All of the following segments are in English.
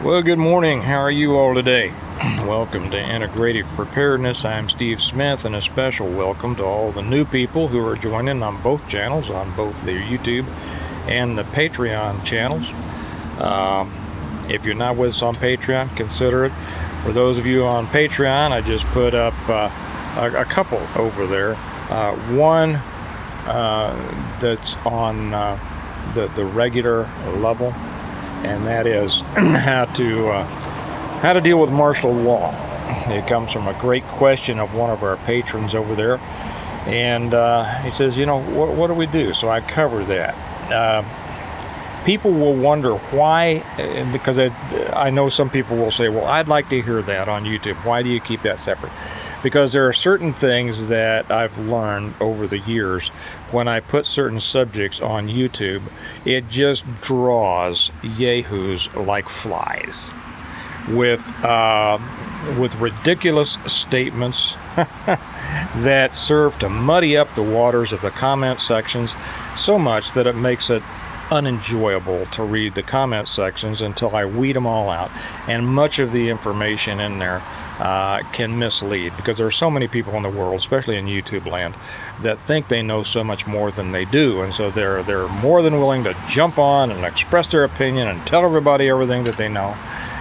Well, good morning. How are you all today? Welcome to Integrative Preparedness. I'm Steve Smith, and a special welcome to all the new people who are joining on both channels, on both the YouTube and the Patreon channels. If you're not with us on Patreon, consider it. For those of you on Patreon, I just put up a couple over there. One that's on the regular level, and that is how to deal with martial law. It comes from a great question of one of our patrons over there, and he says, what do we do? So I cover that. People will wonder why, because I know some people will say, well, I'd like to hear that on YouTube. Why do you keep that separate? Because there are certain things that I've learned over the years. When I put certain subjects on YouTube, it just draws yahoos like flies with ridiculous statements that serve to muddy up the waters of the comment sections so much that it makes it unenjoyable to read the comment sections until I weed them all out. And much of the information in there can mislead, because there are so many people in the world, especially in YouTube land, that think they know so much more than they do, and so they're more than willing to jump on and express their opinion and tell everybody everything that they know,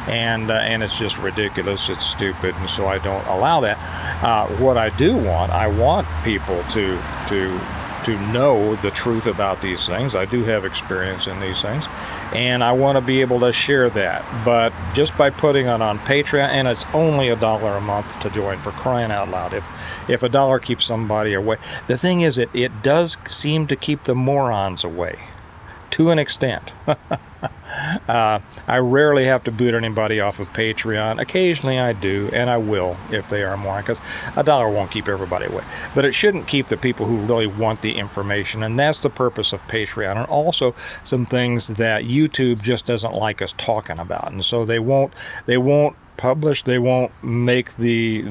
and it's just ridiculous. It's stupid, and so I don't allow that. What I do want, I want people to know the truth about these things. I do have experience in these things, and I want to be able to share that. But just by putting it on Patreon, and it's only $1 a month to join, for crying out loud. If $1 keeps somebody away, the thing is, it does seem to keep the morons away, to an extent. I rarely have to boot anybody off of Patreon. Occasionally I do, and I will if they are moron, because $1 won't keep everybody away. But it shouldn't keep the people who really want the information, and that's the purpose of Patreon. And also some things that YouTube just doesn't like us talking about, and so they won't publish, they won't make the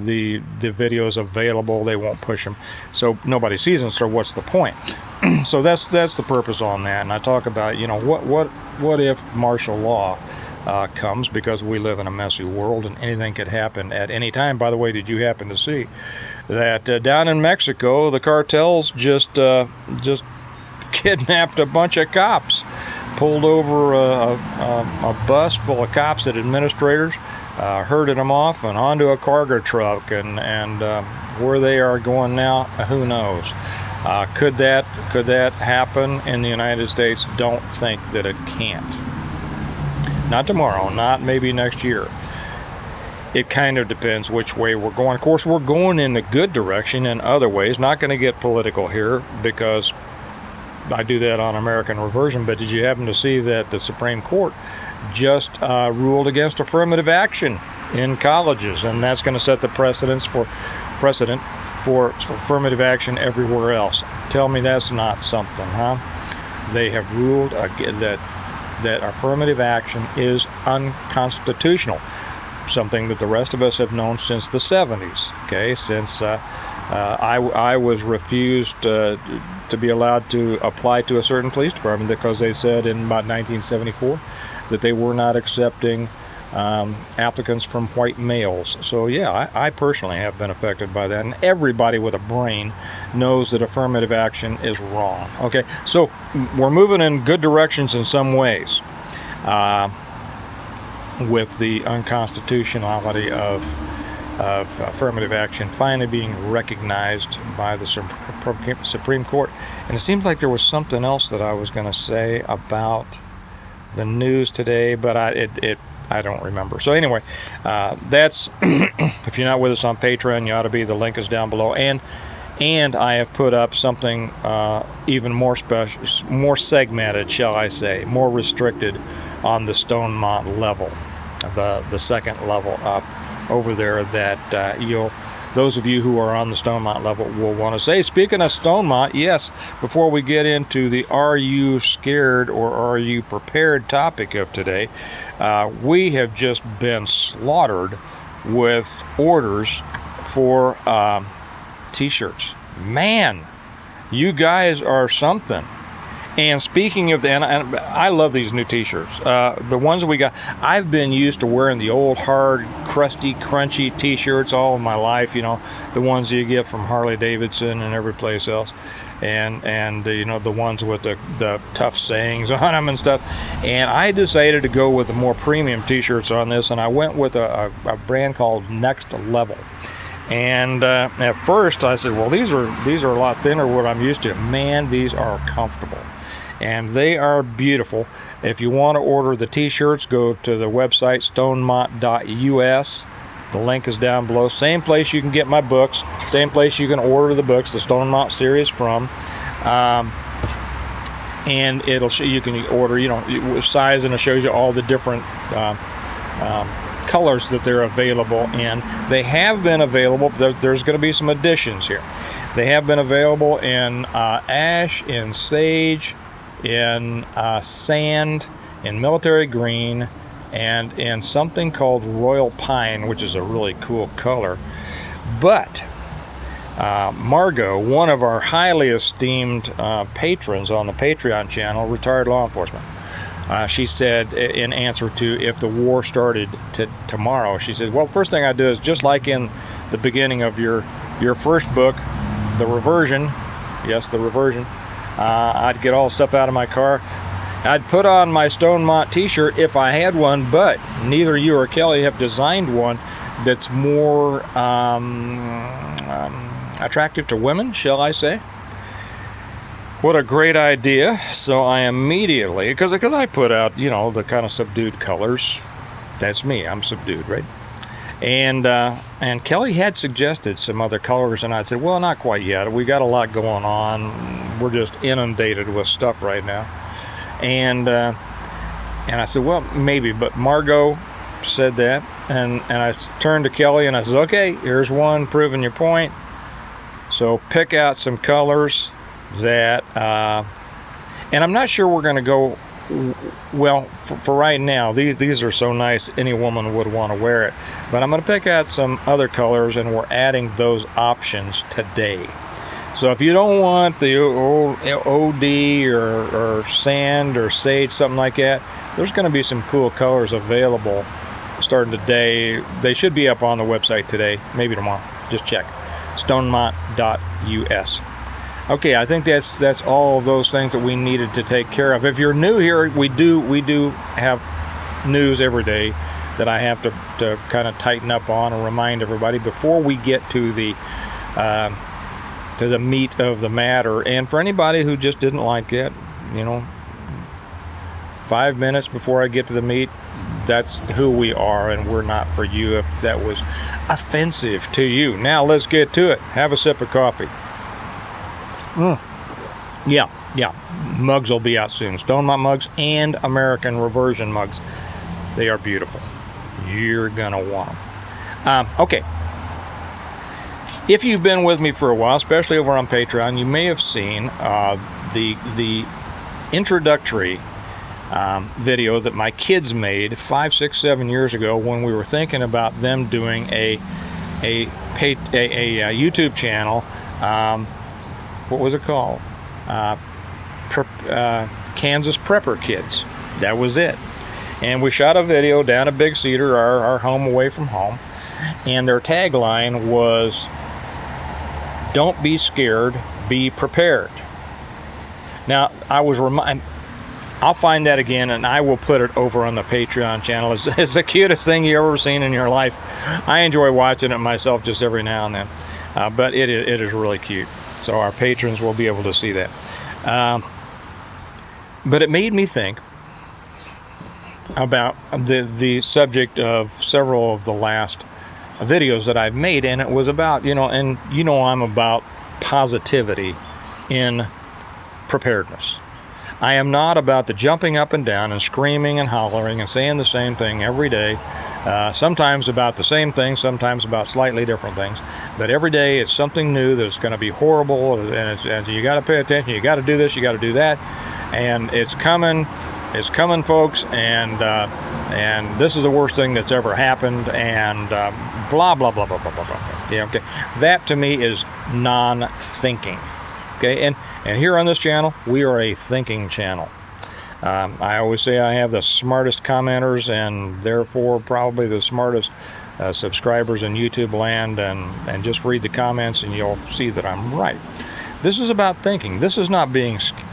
videos available, they won't push them, so nobody sees them. So what's the point? So that's the purpose on that. And I talk about, what if martial law comes, because we live in a messy world and anything could happen at any time. By the way, did you happen to see that down in Mexico, the cartels just kidnapped a bunch of cops, pulled over a bus full of cops and administrators, herded them off and onto a cargo truck, and where they are going now, who knows? Could that happen in the United States? Don't think that it can't. Not tomorrow, not maybe next year. It kind of depends which way we're going. Of course, we're going in the good direction in other ways. Not going to get political here, because I do that on American Reversion. But did you happen to see that the Supreme Court just ruled against affirmative action in colleges, and that's going to set the precedent for affirmative action everywhere else? Tell me that's not something, huh? They have ruled that affirmative action is unconstitutional, something that the rest of us have known since the 70s. Okay, since I was refused to be allowed to apply to a certain police department because they said in about 1974 that they were not accepting applicants from white males. So yeah, I personally have been affected by that, and everybody with a brain knows that affirmative action is wrong. Okay, so we're moving in good directions in some ways with the unconstitutionality of affirmative action finally being recognized by the Supreme Court. And it seems like there was something else that I was going to say about the news today, but I don't remember. So anyway, that's if you're not with us on Patreon, you ought to be. The link is down below, and I have put up something even more special, more segmented, shall I say, more restricted on the Stonemont level, the second level up over there, that those of you who are on the Stonemont level will want to say. Speaking of Stonemont, yes, before we get into the "Are you scared or are you prepared" topic of today, we have just been slaughtered with orders for t-shirts. Man, you guys are something. And speaking of and I love these new t-shirts. The ones that we got, I've been used to wearing the old hard, crusty, crunchy t-shirts all of my life, you know, the ones you get from Harley Davidson and every place else. And you know, the ones with the tough sayings on them and stuff. And I decided to go with the more premium t-shirts on this, and I went with a brand called Next Level. And at first I said, well, these are a lot thinner than what I'm used to. Man, these are comfortable. And they are beautiful. If you want to order the t-shirts, go to the website stonemont.us. The link is down below. Same place you can get my books. Same place you can order the books, the Stonemont series from. And it'll show, you can order, you know, size, and it shows you all the different colors that they're available in. They have been available. There's going to be some additions here. They have been available in ash, in sage, in sand, in military green, and in something called royal pine, which is a really cool color. But Margot, one of our highly esteemed patrons on the Patreon channel, retired law enforcement, she said, in answer to if the war started tomorrow, she said, well, the first thing I do is, just like in the beginning of your first book, The Reversion, yes, The Reversion, I'd get all the stuff out of my car. I'd put on my Stonemont t-shirt if I had one, but neither you or Kelly have designed one that's more attractive to women, shall I say. What a great idea. So I immediately, because I put out, you know, the kind of subdued colors. That's me, I'm subdued, right? And Kelly had suggested some other colors, and I said, well, not quite yet. We got a lot going on. We're just inundated with stuff right now. And I said, well, maybe. But Margot said that, and I turned to Kelly and I said, okay, here's one proving your point. So pick out some colors that, and I'm not sure we're going to go, well, for right now, these are so nice any woman would want to wear it. But I'm going to pick out some other colors, and we're adding those options today. So if you don't want the old OD or sand or sage, something like that, there's going to be some cool colors available starting today. They should be up on the website today, maybe tomorrow. Just check. stonemont.us. Okay, I think that's all of those things that we needed to take care of. If you're new here, we do have news every day that I have to kind of tighten up on and remind everybody before we get to the meat of the matter. And for anybody who just didn't like it, you know, 5 minutes before I get to the meat, that's who we are, and we're not for you if that was offensive to you. Now let's get to it. Have a sip of coffee. Yeah, mugs will be out soon. Stonemont mugs and American Reversion mugs. They are beautiful. You're gonna want them. Okay. If you've been with me for a while, especially over on Patreon, you may have seen the introductory video that my kids made 5, 6, 7 years ago when we were thinking about them doing a YouTube channel. What was it called? Kansas Prepper Kids. That was it. And we shot a video down at Big Cedar, our home away from home. And their tagline was, "Don't be scared, be prepared." Now, I'll find that again, and I will put it over on the Patreon channel. It's the cutest thing you've ever seen in your life. I enjoy watching it myself just every now and then. But it is really cute. So our patrons will be able to see that. But it made me think about the subject of several of the last videos that I've made, and it was about, I'm about positivity in preparedness. I am not about the jumping up and down and screaming and hollering and saying the same thing every day. Sometimes about the same thing, sometimes about slightly different things. But every day it's something new that's going to be horrible, and you got to pay attention. You got to do this, you got to do that, and it's coming, folks. And this is the worst thing that's ever happened, and blah blah blah blah blah blah blah. Yeah, okay. That to me is non-thinking. Okay, And here on this channel, we are a thinking channel. I always say I have the smartest commenters and therefore probably the smartest subscribers in YouTube land, and just read the comments and you'll see that I'm right. This is about thinking. This is not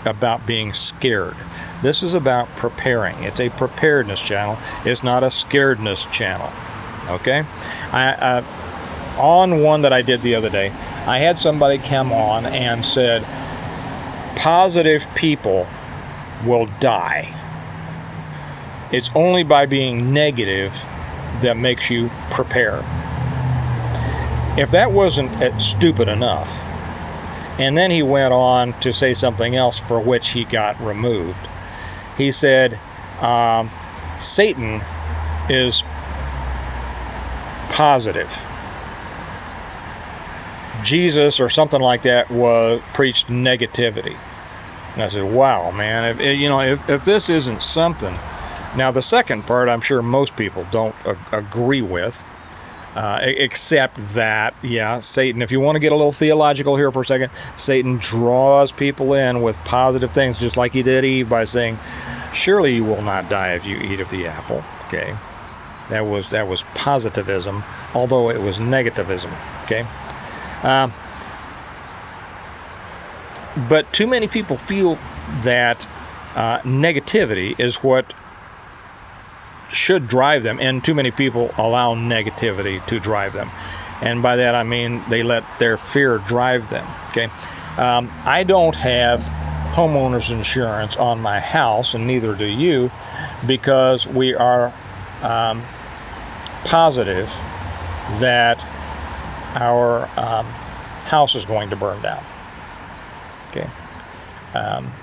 about being scared. This is about preparing. It's a preparedness channel. It's not a scaredness channel. Okay? On one that I did the other day, I had somebody come on and said, positive people will die. It's only by being negative that makes you prepare. If that wasn't stupid enough, and then he went on to say something else for which he got removed. He said, Satan is positive. Jesus or something like that preached negativity. And I said, wow, man, if this isn't something. Now, the second part, I'm sure most people don't agree with, except that, yeah, Satan, if you want to get a little theological here for a second, Satan draws people in with positive things, just like he did Eve by saying, surely you will not die if you eat of the apple. Okay, that was positivism, although it was negativism. Okay, but too many people feel that negativity is what should drive them, and too many people allow negativity to drive them, and by that I mean they let their fear drive them. Okay, I don't have homeowners insurance on my house, and neither do you, because we are positive that our house is going to burn down. Okay.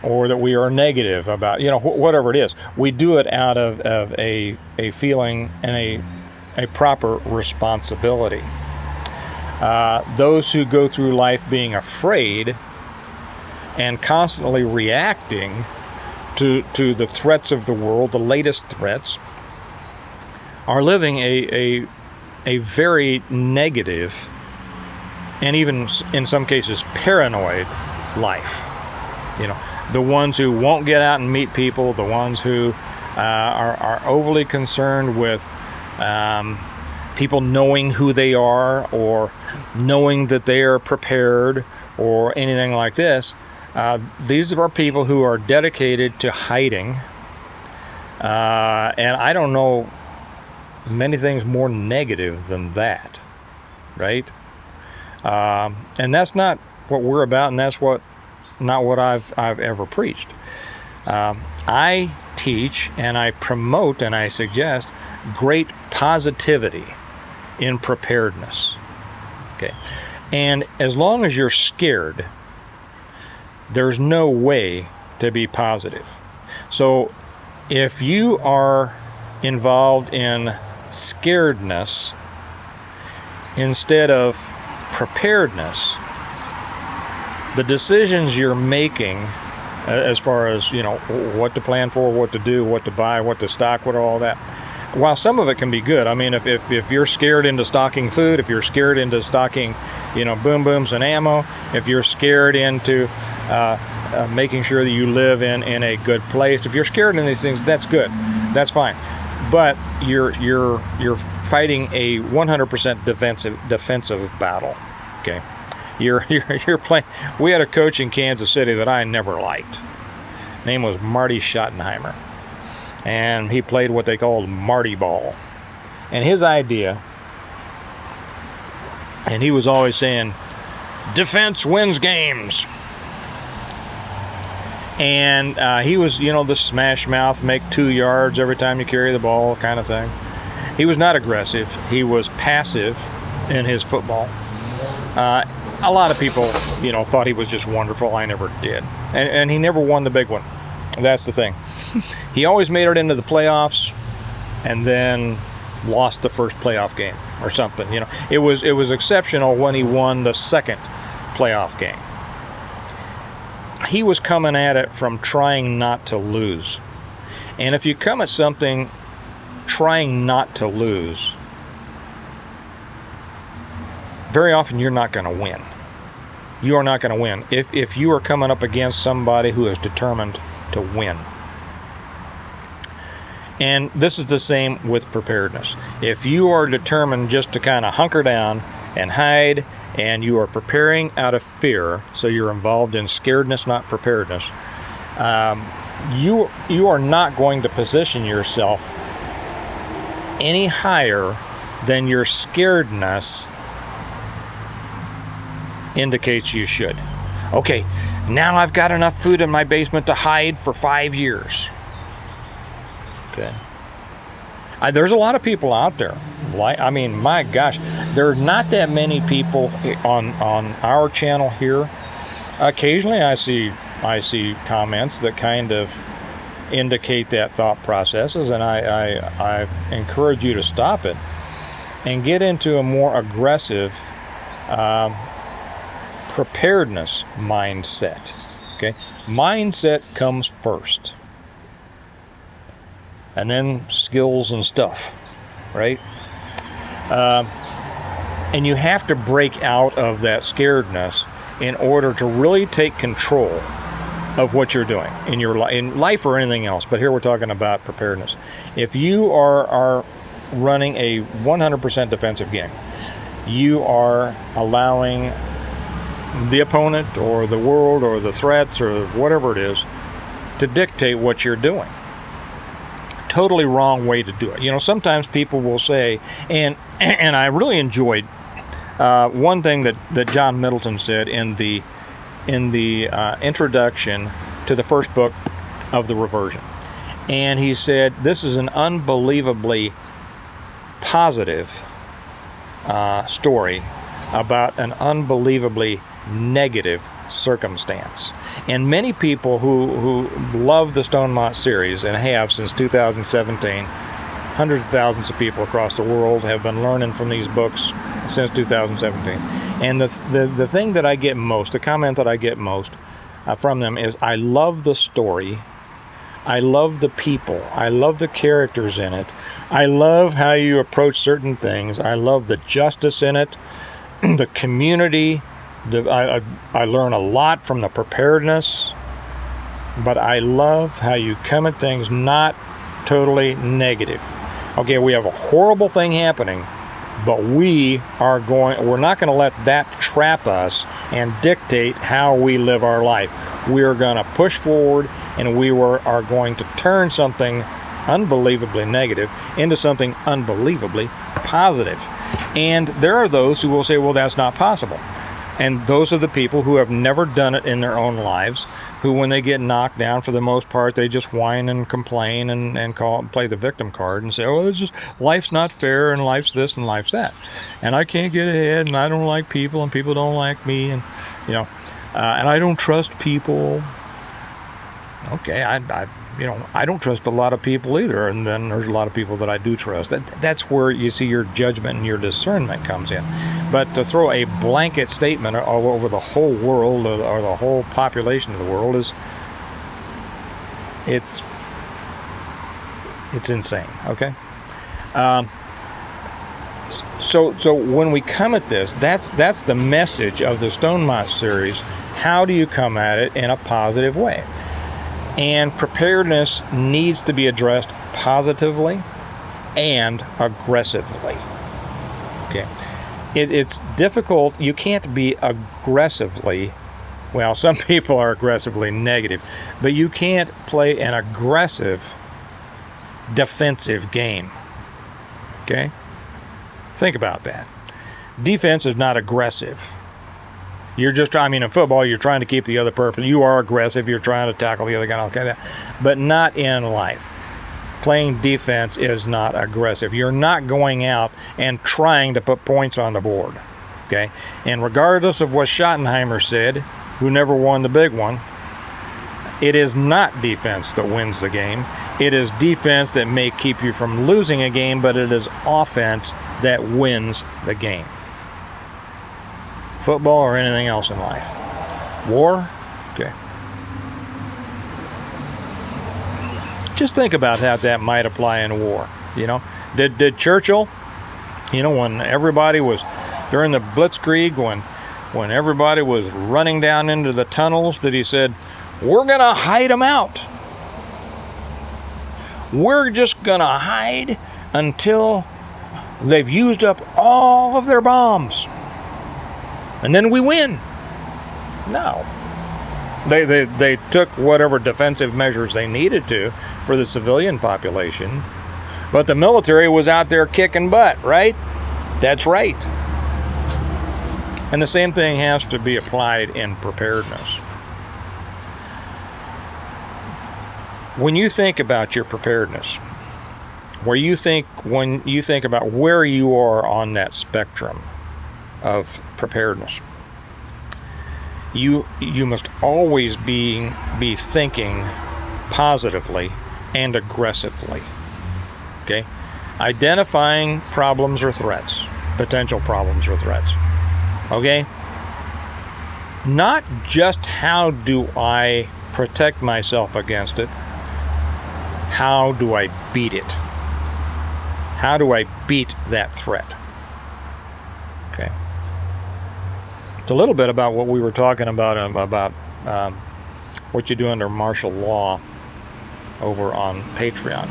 Or that we are negative about, whatever it is. We do it out of a feeling and a proper responsibility. Those who go through life being afraid and constantly reacting to the threats of the world, the latest threats, are living a very negative and even in some cases paranoid life. The ones who won't get out and meet people, the ones who are overly concerned with people knowing who they are or knowing that they are prepared or anything like this. These are people who are dedicated to hiding. And I don't know many things more negative than that, right? And that's not what we're about, and that's not what I've ever preached. I teach and I promote and I suggest great positivity in preparedness. Okay, and as long as you're scared, there's no way to be positive. So if you are involved in scaredness instead of preparedness, the decisions you're making as far as, what to plan for, what to do, what to buy, what to stock, what all that, while some of it can be good. I mean, if you're scared into stocking food, if you're scared into stocking, boom booms and ammo, if you're scared into making sure that you live in a good place, if you're scared in these things, that's good. That's fine. But you're fighting a 100% defensive battle. Okay. You're playing. We had a coach in Kansas City that I never liked. Name was Marty Schottenheimer, and he played what they called Marty ball. And his idea, and he was always saying, defense wins games. And he was, the smash mouth, make 2 yards every time you carry the ball kind of thing. He was not aggressive. He was passive in his football. A lot of people, thought he was just wonderful. I never did. And he never won the big one. That's the thing. He always made it into the playoffs and then lost the first playoff game or something. It was exceptional when he won the second playoff game. He was coming at it from trying not to lose. And if you come at something trying not to lose, very often you're not going to win. you are not going to win if you are coming up against somebody who is determined to win. And this is the same with preparedness. If you are determined just to kind of hunker down and hide, and you are preparing out of fear, so you're involved in scaredness, not preparedness, you are not going to position yourself any higher than your scaredness indicates you should. Okay, now I've got enough food in my basement to hide for 5 years. Okay. There's a lot of people out there. I mean, my gosh, there are not that many people on our channel here. Occasionally I see comments that kind of indicate that thought processes, and I encourage you to stop it and get into a more aggressive preparedness mindset. Okay, mindset comes first, and then skills and stuff, right? And you have to break out of that scaredness in order to really take control of what you're doing in your in life or anything else. But here we're talking about preparedness. If you are running a 100% defensive game, you are allowing the opponent or the world or the threats or whatever it is to dictate what you're doing. Totally wrong way to do it. You know, sometimes people will say, and I really enjoyed one thing that John Middleton said in the introduction to the first book of the Reversion. And he said, this is an unbelievably positive story about an unbelievably negative circumstance. And many people who love the Stonemont series and have since 2017, hundreds of thousands of people across the world have been learning from these books since 2017. And the thing that I get most, the comment that I get most from them is, I love the story, I love the people, I love the characters in it, I love how you approach certain things, I love the justice in it, the community, I learn a lot from the preparedness, but I love how you come at things not totally negative. Okay, we have a horrible thing happening, but we're not going to let that trap us and dictate how we live our life. We are going to push forward, and we are going to turn something unbelievably negative into something unbelievably positive. And there are those who will say, well, that's not possible. And those are the people who have never done it in their own lives, who when they get knocked down, for the most part, they just whine and complain and play the victim card and say, oh, life's not fair, and life's this and life's that. And I can't get ahead, and I don't like people, and people don't like me, and and I don't trust people. Okay, I don't trust a lot of people either, and then there's a lot of people that I do trust. That's where you see your judgment and your discernment comes in. But to throw a blanket statement all over the whole world or the whole population of the world it's insane. Okay. So when we come at this, that's the message of the Stonemont series. How do you come at it in a positive way? And preparedness needs to be addressed positively and aggressively. Okay. It's difficult. You can't be aggressively, well, some people are aggressively negative, but you can't play an aggressive defensive game. Okay? Think about that. Defense is not aggressive. You're just, in football, you're trying to keep the other person. You are aggressive. You're trying to tackle the other guy. Okay, but not in life. Playing defense is not aggressive. You're not going out and trying to put points on the board. Okay? And regardless of what Schottenheimer said, who never won the big one, it is not defense that wins the game. It is defense that may keep you from losing a game, but it is offense that wins the game. Football or anything else in life. War? Okay. Just think about how that might apply in war. Did Churchill, when everybody was during the Blitzkrieg, when when everybody was running down into the tunnels that he said, we're going to hide them out. We're just going to hide until they've used up all of their bombs. And then we win. No. They took whatever defensive measures they needed to for the civilian population. But the military was out there kicking butt, right? That's right. And the same thing has to be applied in preparedness. When you think about your preparedness, when you think about where you are on that spectrum of preparedness, you must always be thinking positively and aggressively. Okay? Identifying problems or threats, potential problems or threats. Okay? Not just how do I protect myself against it, how do I beat it? How do I beat that threat? Okay. It's a little bit about what we were talking about what you do under martial law over on Patreon.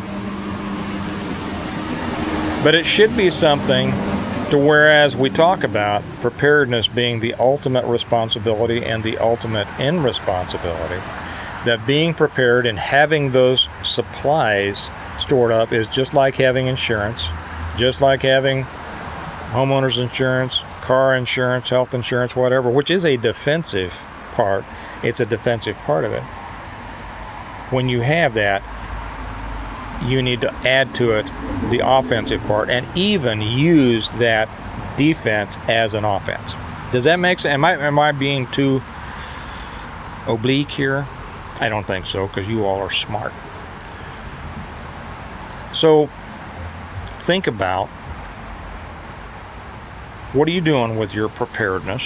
But it should be something to whereas we talk about preparedness being the ultimate responsibility and the ultimate irresponsibility, that being prepared and having those supplies stored up is just like having insurance, just like having homeowners insurance, car insurance, health insurance, whatever, which is a defensive part. It's a defensive part of it. When you have that, you need to add to it the offensive part and even use that defense as an offense. Does that make sense? Am I being too oblique here? I don't think so, because you all are smart. So think about, what are you doing with your preparedness?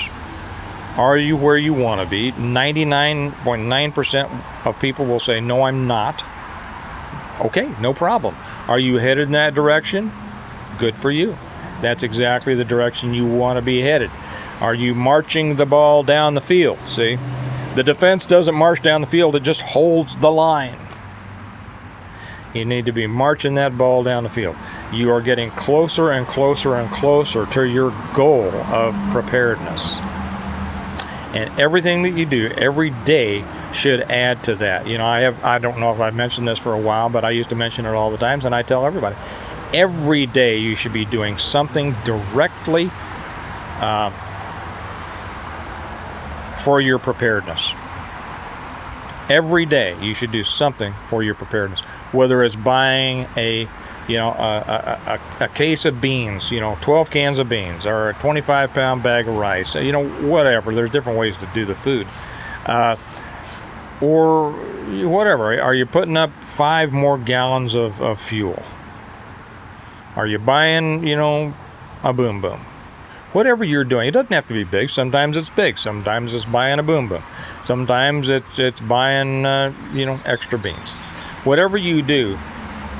Are you where you want to be? 99.9% of people will say, no, I'm not. Okay, no problem. Are you headed in that direction? Good for you. That's exactly the direction you want to be headed. Are you marching the ball down the field? See? The defense doesn't march down the field, it just holds the line. You need to be marching that ball down the field. You are getting closer and closer and closer to your goal of preparedness. And everything that you do every day should add to that. You know, I don't know if I've mentioned this for a while, but I used to mention it all the times, and I tell everybody, every day you should be doing something directly for your preparedness. Every day you should do something for your preparedness, whether it's buying a case of beans, 12 cans of beans, or a 25-pound bag of rice, whatever. There's different ways to do the food. Or whatever. Are you putting up 5 more gallons of fuel? Are you buying, a boom boom? Whatever you're doing, it doesn't have to be big. Sometimes it's big. Sometimes it's buying a boom boom. Sometimes it's buying, extra beans. Whatever you do,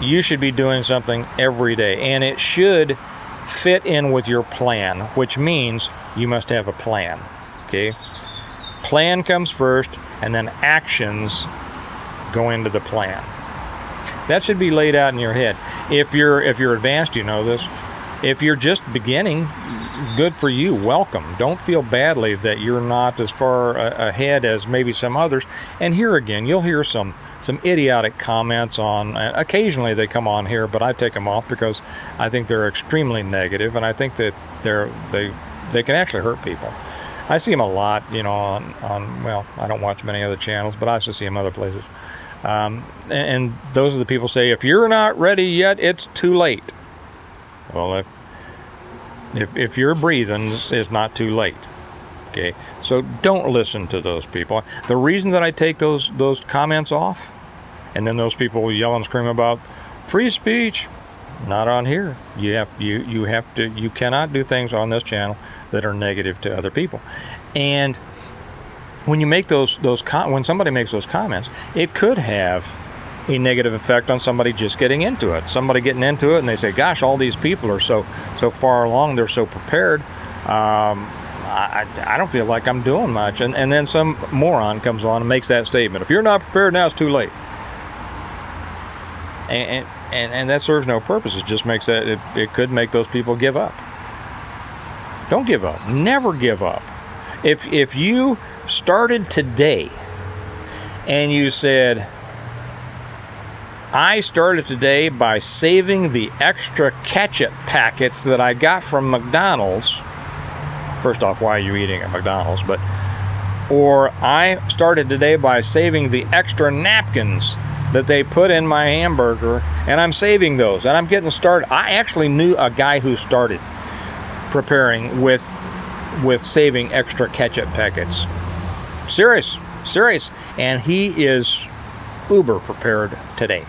you should be doing something every day. And it should fit in with your plan, which means you must have a plan. Okay? Plan comes first, and then actions go into the plan. That should be laid out in your head. If you're advanced, you know this. If you're just beginning, good for you. Welcome. Don't feel badly that you're not as far ahead as maybe some others. And here again, you'll hear some idiotic comments on. Occasionally they come on here, but I take them off because I think they're extremely negative, and I think that they can actually hurt people. I see them a lot, on well, I don't watch many other channels, but I also see them other places. And those are the people say, if you're not ready yet, it's too late. Well, if you're breathing, it's not too late. Okay, so don't listen to those people. The reason that I take those comments off, and then those people yell and scream about free speech, not on here. You cannot do things on this channel that are negative to other people. And when you make when somebody makes those comments, it could have a negative effect on somebody just getting into it. Somebody getting into it and they say, gosh, all these people are so far along, they're so prepared. I don't feel like I'm doing much. And then some moron comes on and makes that statement. If you're not prepared now, it's too late. And that serves no purpose. It just makes that, it could make those people give up. Don't give up. Never give up. If you started today and you said, I started today by saving the extra ketchup packets that I got from McDonald's. First off, why are you eating at McDonald's? Or I started today by saving the extra napkins that they put in my hamburger, and I'm saving those, and I'm getting started. I actually knew a guy who started preparing with saving extra ketchup packets. Serious. And he is uber prepared today.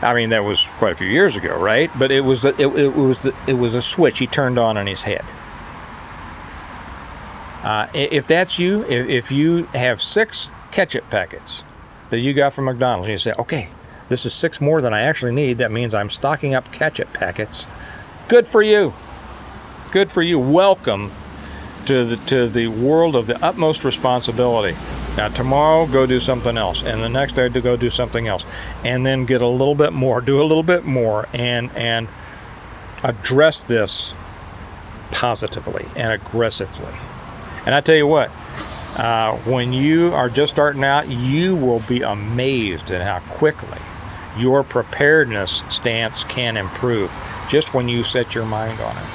I mean, that was quite a few years ago, right? But it was a switch he turned on in his head. If that's you, if you have 6 ketchup packets that you got from McDonald's, and you say, okay, this is 6 more than I actually need. That means I'm stocking up ketchup packets. Good for you. Good for you. Welcome to the world of the utmost responsibility. Now tomorrow, go do something else, and the next day to go do something else, and then get a little bit more, do a little bit more, and address this positively and aggressively. And I tell you what, when you are just starting out, you will be amazed at how quickly your preparedness stance can improve just when you set your mind on it.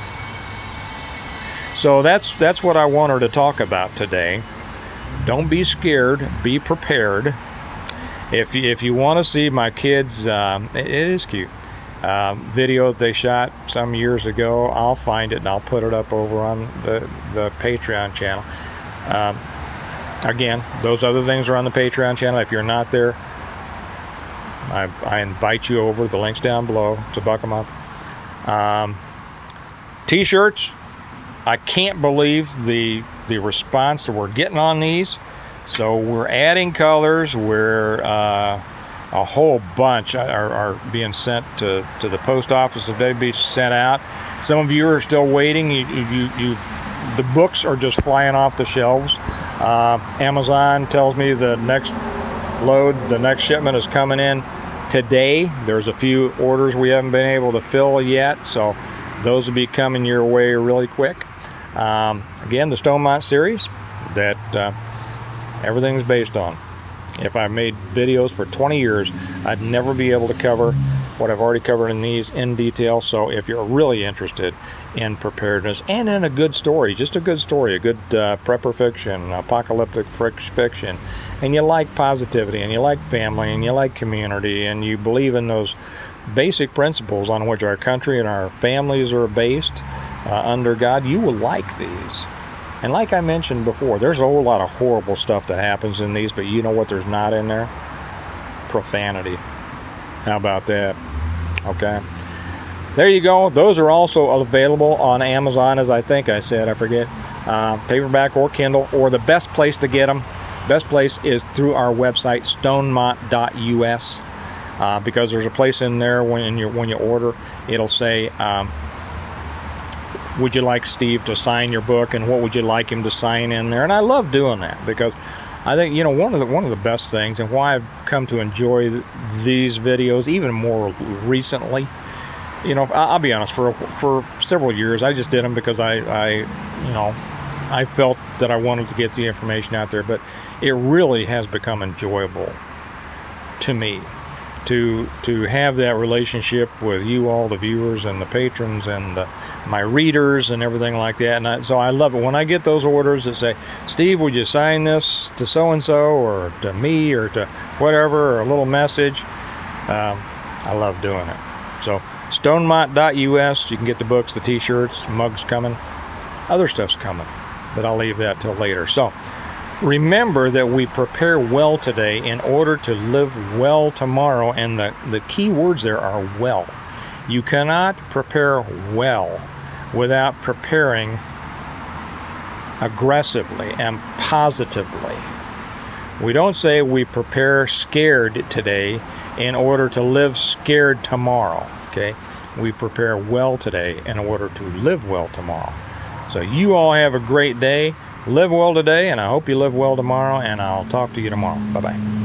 So that's what I wanted to talk about today. Don't be scared. Be prepared. If you want to see my kids, it is cute, video that they shot some years ago, I'll find it and I'll put it up over on the Patreon channel. Again, those other things are on the Patreon channel. If you're not there, I invite you over. The link's down below. It's $1 a month. T-shirts. I can't believe the response that we're getting on these. So we're adding colors. We're a whole bunch are being sent to the post office that they be sent out. Some of you are still waiting. The books are just flying off the shelves. Amazon tells me the next shipment is coming in today. There's a few orders we haven't been able to fill yet, so those will be coming your way really quick. Again, the Stonemont series that everything's based on. If I made videos for 20 years, I'd never be able to cover what I've already covered in these in detail. So if you're really interested in preparedness and in a good story, just a good story, a good prepper fiction, apocalyptic fiction, and you like positivity and you like family and you like community and you believe in those basic principles on which our country and our families are based under God, you will like these. And like I mentioned before, there's a whole lot of horrible stuff that happens in these, but you know what there's not in there? Profanity. How about that? Okay. There you go. Those are also available on Amazon, as I think I said. I forget. Paperback or Kindle, or the best place to get them. Best place is through our website, stonemont.us, because there's a place in there when you order, it'll say, would you like Steve to sign your book, and what would you like him to sign in there? And I love doing that, because I think, one of the best things, and why I've come to enjoy these videos even more recently, I'll be honest, for several years I just did them because I felt that I wanted to get the information out there, but it really has become enjoyable to me to have that relationship with you all, the viewers and the patrons and my readers and everything like that. And so I love it when I get those orders that say, Steve, would you sign this to so-and-so or to me or to whatever, or a little message. I love doing it. So stonemont.us, you can get the books, the t-shirts, mugs coming, other stuff's coming, but I'll leave that till later. So remember that we prepare well today in order to live well tomorrow, and the key words there are well. You cannot prepare well without preparing aggressively and positively. We don't say we prepare scared today in order to live scared tomorrow, okay? We prepare well today in order to live well tomorrow. So you all have a great day. Live well today, and I hope you live well tomorrow, and I'll talk to you tomorrow. Bye-bye.